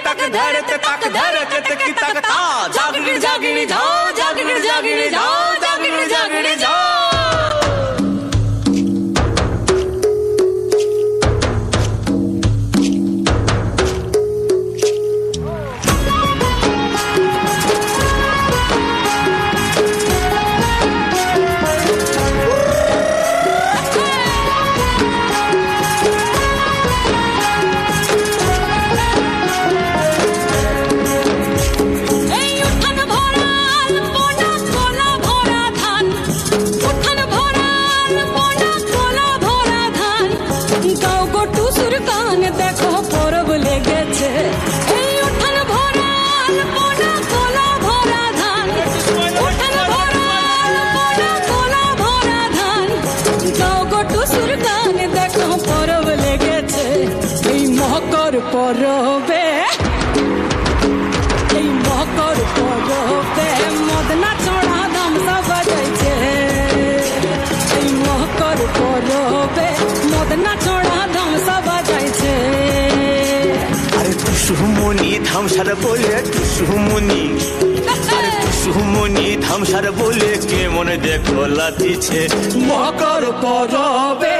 तक धरते तक धरते की तक ता जागिर जागिर जाओ जागिर जागिर जाओ जागिर जागिर जाओ পরবে এই মকর পরবে মদনা চড়া ধামসা বাজাইছে এই মকর পরবে মদনা চড়া ধামসা বাজাইছে আরে টুসুমনি ধামসার বলে টুসুমনি আরে টুসুমনি ধামসার বলে কে মনে দেখো লাতিছে মকর পরবে